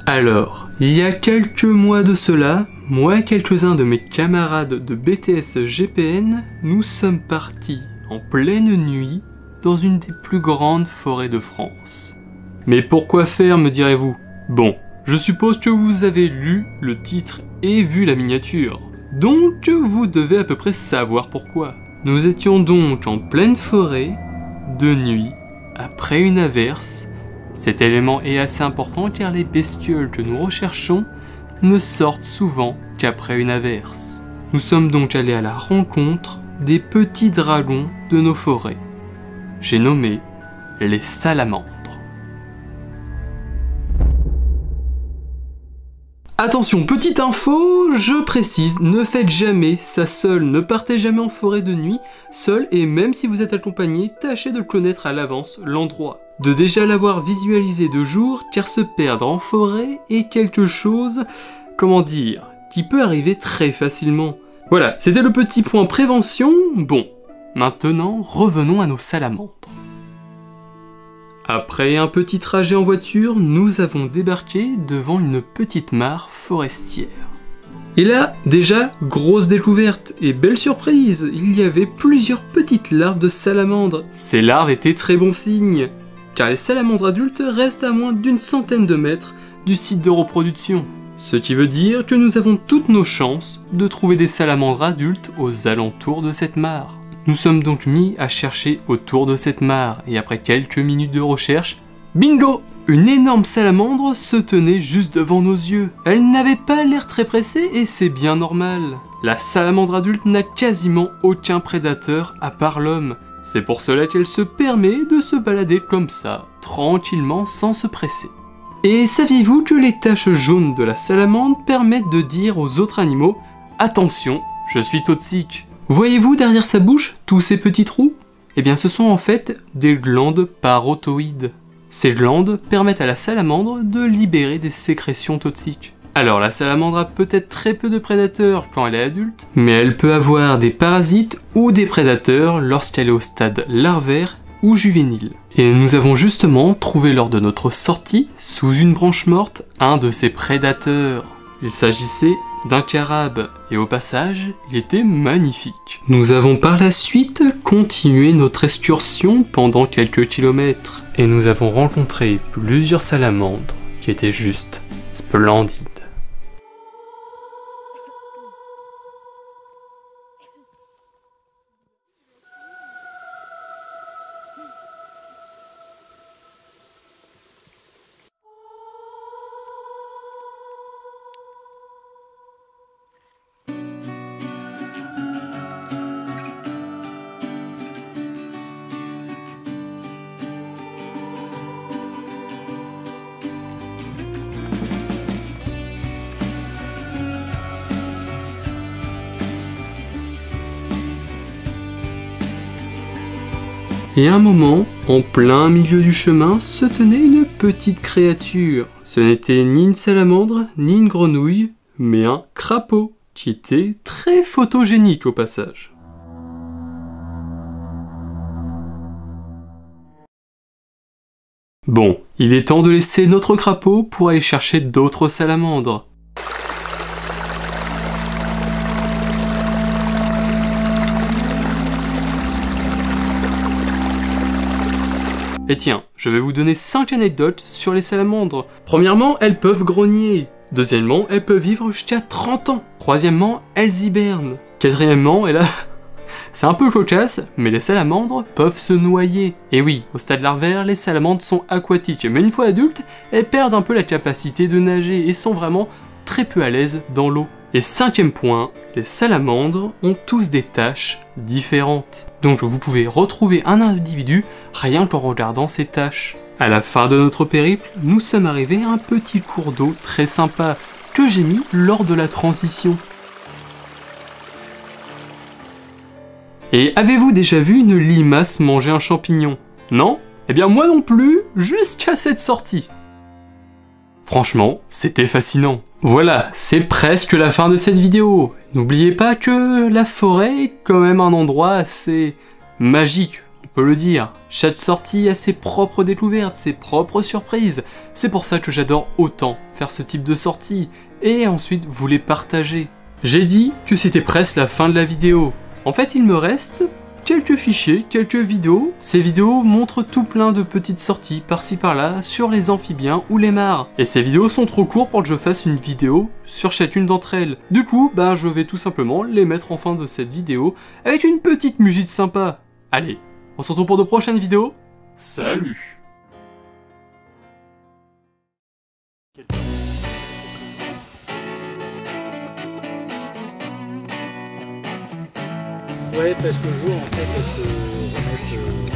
Alors, il y a quelques mois de cela, moi et quelques-uns de mes camarades de BTS GPN, nous sommes partis en pleine nuit dans une des plus grandes forêts de France. Mais pourquoi faire, me direz-vous? Bon, je suppose que vous avez lu le titre et vu la miniature, donc vous devez à peu près savoir pourquoi. Nous étions donc en pleine forêt, de nuit, après une averse. Cet élément est assez important car les bestioles que nous recherchons ne sortent souvent qu'après une averse. Nous sommes donc allés à la rencontre des petits dragons de nos forêts. J'ai nommé les salamandres. Attention, petite info, je précise, ne faites jamais ça seul, ne partez jamais en forêt de nuit, seul, et même si vous êtes accompagné, tâchez de connaître à l'avance l'endroit. De déjà l'avoir visualisé de jour, car se perdre en forêt est quelque chose, comment dire, qui peut arriver très facilement. Voilà, c'était le petit point prévention. Bon, maintenant revenons à nos salamandres. Après un petit trajet en voiture, nous avons débarqué devant une petite mare forestière. Et là, déjà, grosse découverte et belle surprise, il y avait plusieurs petites larves de salamandres. Ces larves étaient très bon signe, car les salamandres adultes restent à moins d'une centaine de mètres du site de reproduction. Ce qui veut dire que nous avons toutes nos chances de trouver des salamandres adultes aux alentours de cette mare. Nous sommes donc mis à chercher autour de cette mare, et après quelques minutes de recherche, bingo! Une énorme salamandre se tenait juste devant nos yeux. Elle n'avait pas l'air très pressée, et c'est bien normal. La salamandre adulte n'a quasiment aucun prédateur à part l'homme. C'est pour cela qu'elle se permet de se balader comme ça, tranquillement, sans se presser. Et saviez-vous que les taches jaunes de la salamandre permettent de dire aux autres animaux « Attention, je suis toxique ». Voyez-vous derrière sa bouche tous ces petits trous? Eh bien ce sont en fait des glandes parotoïdes. Ces glandes permettent à la salamandre de libérer des sécrétions toxiques. Alors la salamandre a peut-être très peu de prédateurs quand elle est adulte, mais elle peut avoir des parasites ou des prédateurs lorsqu'elle est au stade larvaire ou juvénile. Et nous avons justement trouvé lors de notre sortie, sous une branche morte, un de ces prédateurs. Il s'agissait d'un carabe, et au passage, il était magnifique. Nous avons par la suite continué notre excursion pendant quelques kilomètres, et nous avons rencontré plusieurs salamandres qui étaient juste splendides. Et à un moment, en plein milieu du chemin, se tenait une petite créature. Ce n'était ni une salamandre, ni une grenouille, mais un crapaud, qui était très photogénique au passage. Bon, il est temps de laisser notre crapaud pour aller chercher d'autres salamandres. Et tiens, je vais vous donner 5 anecdotes sur les salamandres. Premièrement, elles peuvent grogner. Deuxièmement, elles peuvent vivre jusqu'à 30 ans. Troisièmement, elles hibernent. Quatrièmement, et là, c'est un peu cocasse, mais les salamandres peuvent se noyer. Et oui, au stade larvaire, les salamandres sont aquatiques, mais une fois adultes, elles perdent un peu la capacité de nager et sont vraiment très peu à l'aise dans l'eau. Et cinquième point, les salamandres ont tous des taches différentes. Donc vous pouvez retrouver un individu rien qu'en regardant ses taches. À la fin de notre périple, nous sommes arrivés à un petit cours d'eau très sympa que j'ai mis lors de la transition. Et avez-vous déjà vu une limace manger un champignon? Non? Eh bien moi non plus, jusqu'à cette sortie. Franchement, c'était fascinant. Voilà, c'est presque la fin de cette vidéo. N'oubliez pas que la forêt est quand même un endroit assez magique, on peut le dire. Chaque sortie a ses propres découvertes, ses propres surprises. C'est pour ça que j'adore autant faire ce type de sortie et ensuite vous les partager. J'ai dit que c'était presque la fin de la vidéo. En fait, il me reste quelques fichiers, quelques vidéos. Ces vidéos montrent tout plein de petites sorties par-ci par-là sur les amphibiens ou les mares. Et ces vidéos sont trop courtes pour que je fasse une vidéo sur chacune d'entre elles. Du coup, je vais tout simplement les mettre en fin de cette vidéo avec une petite musique sympa. Allez, on se retrouve pour de prochaines vidéos. Salut! Ouais, parce que le jour, en fait, elle se remettre...